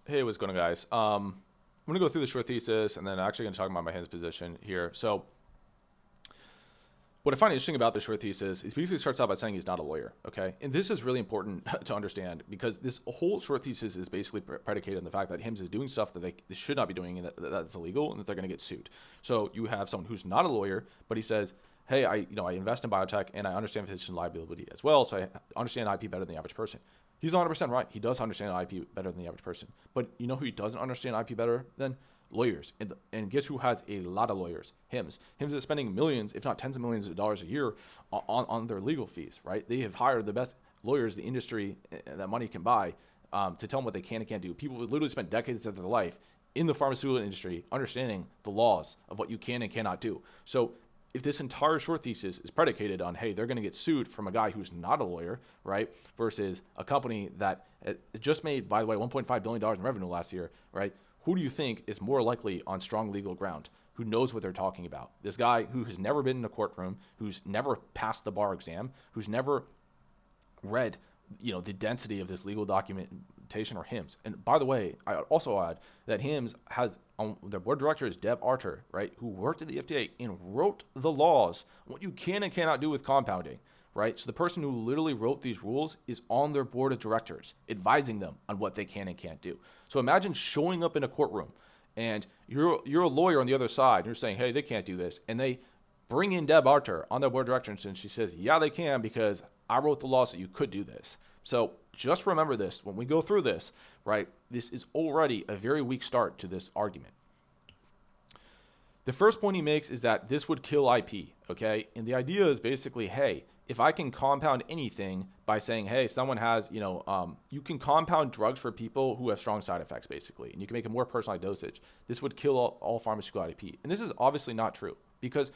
Hey, what's going on, guys? I'm going to go through the short thesis and then actually going to talk about my HIMS position here. So, what I find interesting about the short thesis is he basically starts out by saying he's not a lawyer, okay? And this is really important to understand because this whole short thesis is basically predicated on the fact that HIMS is doing stuff that they should not be doing and that's illegal and that they're going to get sued. So, you have someone who's not a lawyer, but he says, hey, I invest in biotech and I understand physician liability as well, so I understand IP better than the average person. He's 100% right. He does understand IP better than the average person. But you know who he doesn't understand IP better than? Lawyers. And guess who has a lot of lawyers? HIMS. HIMS is spending millions, if not tens of millions of dollars a year on their legal fees, right? They have hired the best lawyers the industry that money can buy to tell them what they can and can't do. People would literally spend decades of their life in the pharmaceutical industry understanding the laws of what you can and cannot do. So if this entire short thesis is predicated on, hey, they're going to get sued from a guy who's not a lawyer, right, versus a company that just made, by the way, $1.5 billion in revenue last year, right, who do you think is more likely on strong legal ground, who knows what they're talking about? This guy who has never been in a courtroom, who's never passed the bar exam, who's never read, the density of this legal documentation or HIMS. And by the way, I also add that HIMS has on their board of directors Deb Arter, right, who worked at the FDA and wrote the laws, what you can and cannot do with compounding, right? So the person who literally wrote these rules is on their board of directors, advising them on what they can and can't do. So imagine showing up in a courtroom and you're a lawyer on the other side, and you're saying, hey, they can't do this, and they bring in Deb Arter on their board of directors, and she says, yeah, they can because I wrote the law so you could do this. So just remember this when we go through this, right? This is already a very weak start to this argument. The first point he makes is that this would kill IP, okay? And the idea is basically, hey, if I can compound anything by saying, hey, someone has, you can compound drugs for people who have strong side effects, basically, and you can make a more personalized dosage. This would kill all pharmaceutical IP. And this is obviously not true because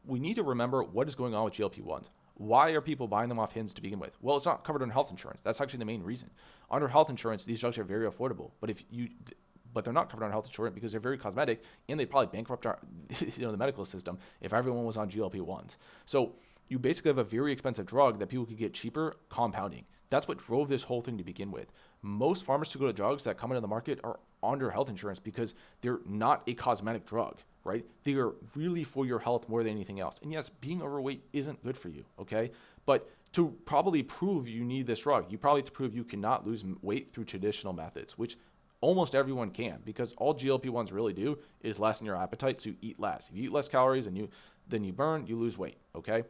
we need to remember what is going on with GLP-1s. Why are people buying them off HIMS to begin with? Well, it's not covered under health insurance. That's actually the main reason. Under health insurance, these drugs are very affordable. But they're not covered under health insurance because they're very cosmetic, and they'd probably bankrupt the medical system if everyone was on GLP-1s. So you basically have a very expensive drug that people could get cheaper compounding. That's what drove this whole thing to begin with. Most pharmaceutical drugs that come into the market are under health insurance because they're not a cosmetic drug, right? They are really for your health more than anything else. And yes, being overweight isn't good for you, okay? But to probably prove you need this drug, you probably have to prove you cannot lose weight through traditional methods, which almost everyone can, because all GLP-1s really do is lessen your appetite, so you eat less. If you eat less calories than you burn, you lose weight, okay?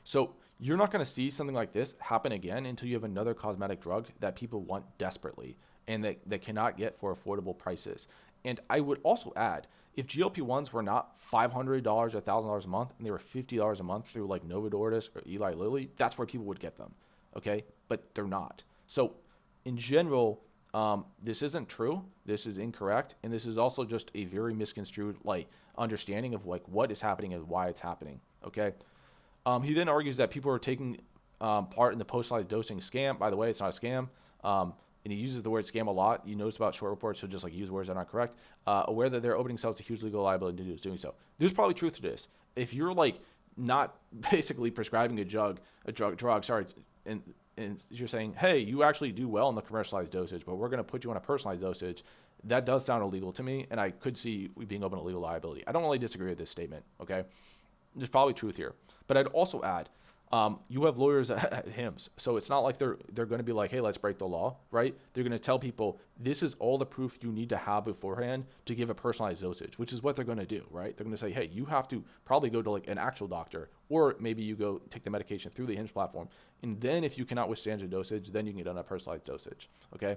So you're not going to see something like this happen again until you have another cosmetic drug that people want desperately and that cannot get for affordable prices. And I would also add, if GLP-1s were not $500 or $1,000 a month and they were $50 a month through like Novo Nordisk or Eli Lilly, that's where people would get them, okay? But they're not. So in general, this isn't true. This is incorrect, and this is also just a very misconstrued understanding of what is happening and why it's happening. Okay. He then argues that people are taking part in the personalized dosing scam. By the way, it's not a scam. And he uses the word scam a lot. You notice about short reports, so just use words that are not correct. Aware that they're opening themselves to huge legal liability to doing so. There's probably truth to this. If you're not basically prescribing a drug, and you're saying, hey, you actually do well in the commercialized dosage, but we're going to put you on a personalized dosage, that does sound illegal to me, and I could see we being open to legal liability. I don't really disagree with this statement, okay? There's probably truth here. But I'd also add, you have lawyers at HIMS, so it's not like they're going to be like, hey, let's break the law, right? They're going to tell people, this is all the proof you need to have beforehand to give a personalized dosage, which is what they're going to do, right? They're going to say, hey, you have to probably go to an actual doctor, or maybe you go take the medication through the HIMS platform, and then if you cannot withstand your dosage, then you can get on a personalized dosage, okay?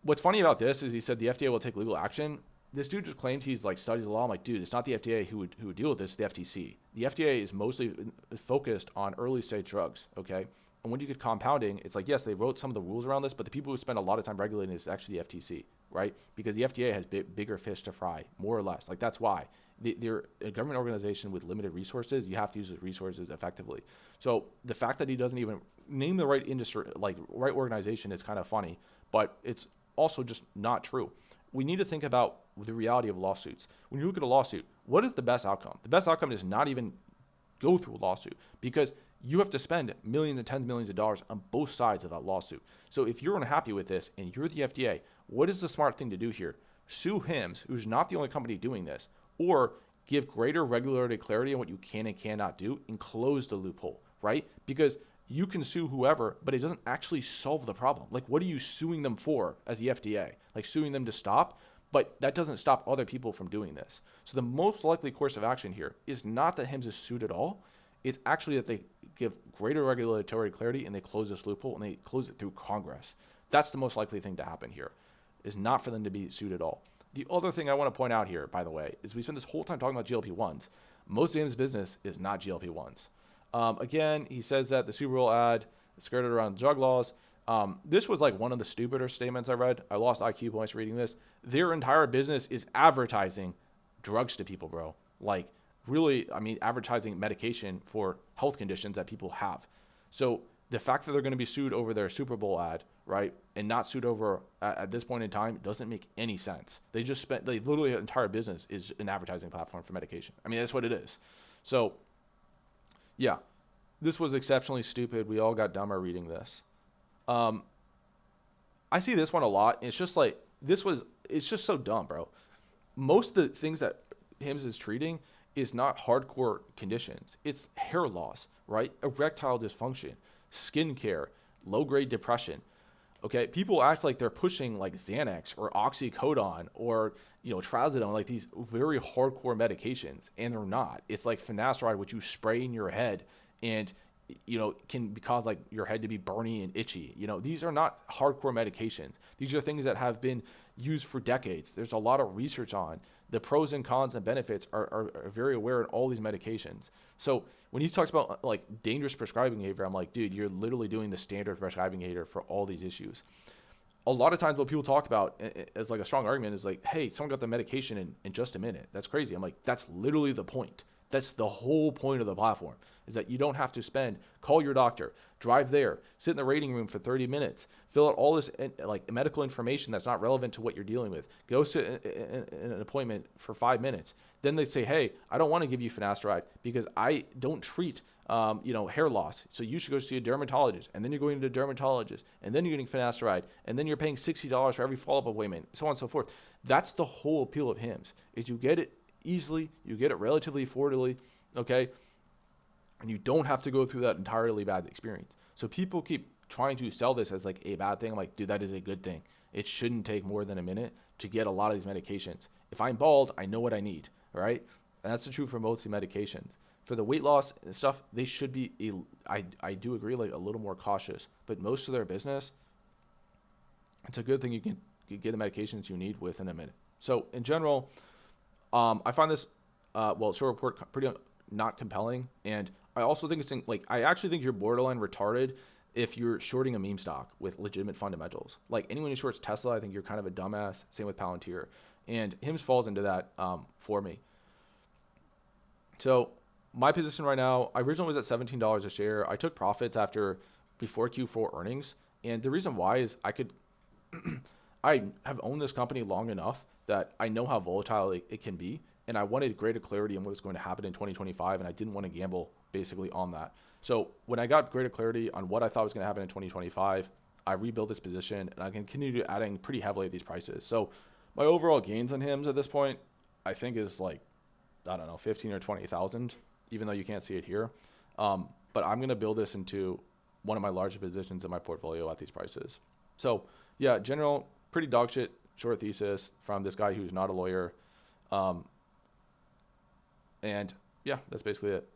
What's funny about this is he said the FDA will take legal action. This dude just claims he's studies the law. I'm like, dude, it's not the FDA who would deal with this, it's the FTC. The FDA is mostly focused on early stage drugs, okay? And when you get compounding, it's yes, they wrote some of the rules around this, but the people who spend a lot of time regulating is actually the FTC, right? Because the FDA has bigger fish to fry, more or less. That's why. They're a government organization with limited resources. You have to use those resources effectively. So the fact that he doesn't even name the right industry, right organization is kind of funny, but it's also just not true. We need to think about the reality of lawsuits. When you look at a lawsuit, what is the best outcome? The best outcome is not even go through a lawsuit, because you have to spend millions and tens of millions of dollars on both sides of that lawsuit. So if you're unhappy with this and you're the FDA, what is the smart thing to do here? Sue HIMS, who's not the only company doing this, or give greater regulatory clarity on what you can and cannot do and close the loophole, right? Because you can sue whoever, but it doesn't actually solve the problem. Like, what are you suing them for as the FDA? Like, suing them to stop? But that doesn't stop other people from doing this. So the most likely course of action here is not that HIMS is sued at all. It's actually that they give greater regulatory clarity and they close this loophole and they close it through Congress. That's the most likely thing to happen here, is not for them to be sued at all. The other thing I want to point out here, by the way, is we spent this whole time talking about GLP-1s. Most of HIMS' business is not GLP-1s. Again, he says that the Super Bowl ad skirted around drug laws. This was like one of the stupider statements I read. I lost IQ points reading this. Their entire business is advertising drugs to people, bro. Like, really, I mean, advertising medication for health conditions that people have. So the fact that they're going to be sued over their Super Bowl ad, right, and not sued over at this point in time doesn't make any sense. They just spent, they literally, their entire business is an advertising platform for medication. I mean, that's what it is. So, yeah, this was exceptionally stupid. We all got dumber reading this. I see this one a lot. It's just like, it's just so dumb, bro. Most of the things that HIMS is treating is not hardcore conditions. It's hair loss, right? Erectile dysfunction, skincare, low-grade depression. Okay, people act like they're pushing like Xanax or oxycodone or, trazodone, like these very hardcore medications, and they're not. It's like finasteride, which you spray in your head and, can cause like your head to be burny and itchy. These are not hardcore medications. These are things that have been used for decades. There's a lot of research on the pros and cons and benefits are very aware in all these medications. So when he talks about like dangerous prescribing behavior, I'm like, dude, you're literally doing the standard prescribing behavior for all these issues. A lot of times what people talk about as like a strong argument is like, hey, someone got the medication in just a minute. That's crazy. I'm like, that's literally the point. That's the whole point of the platform, is that you don't have to call your doctor, drive there, sit in the waiting room for 30 minutes, fill out all this like medical information that's not relevant to what you're dealing with, go sit in an appointment for 5 minutes. Then they say, hey, I don't want to give you finasteride because I don't treat hair loss. So you should go see a dermatologist. And then you're going to a dermatologist. And then you're getting finasteride. And then you're paying $60 for every follow-up appointment, so on and so forth. That's the whole appeal of HIMS, is you get it easily, you get it relatively affordably, okay? And you don't have to go through that entirely bad experience. So people keep trying to sell this as like a bad thing. I'm like, dude, that is a good thing. It shouldn't take more than a minute to get a lot of these medications. If I'm bald, I know what I need, right? And that's the truth for most of the medications. For the weight loss and stuff, they should be, I do agree, like a little more cautious. But most of their business, it's a good thing you can get the medications you need within a minute. So in general, I find this, short report pretty not compelling. And I also think I actually think you're borderline retarded if you're shorting a meme stock with legitimate fundamentals. Like anyone who shorts Tesla, I think you're kind of a dumbass. Same with Palantir. And HIMS falls into that for me. So my position right now, I originally was at $17 a share. I took profits before Q4 earnings. And the reason why is I have owned this company long enough that I know how volatile it can be. And I wanted greater clarity on what was going to happen in 2025. And I didn't want to gamble basically on that. So when I got greater clarity on what I thought was going to happen in 2025, I rebuilt this position and I continue adding pretty heavily at these prices. So my overall gains on HIMS at this point, I think is like, I don't know, 15 or 20,000, even though you can't see it here. But I'm going to build this into one of my larger positions in my portfolio at these prices. So yeah, general, pretty dog shit short thesis from this guy who's not a lawyer. And yeah, that's basically it.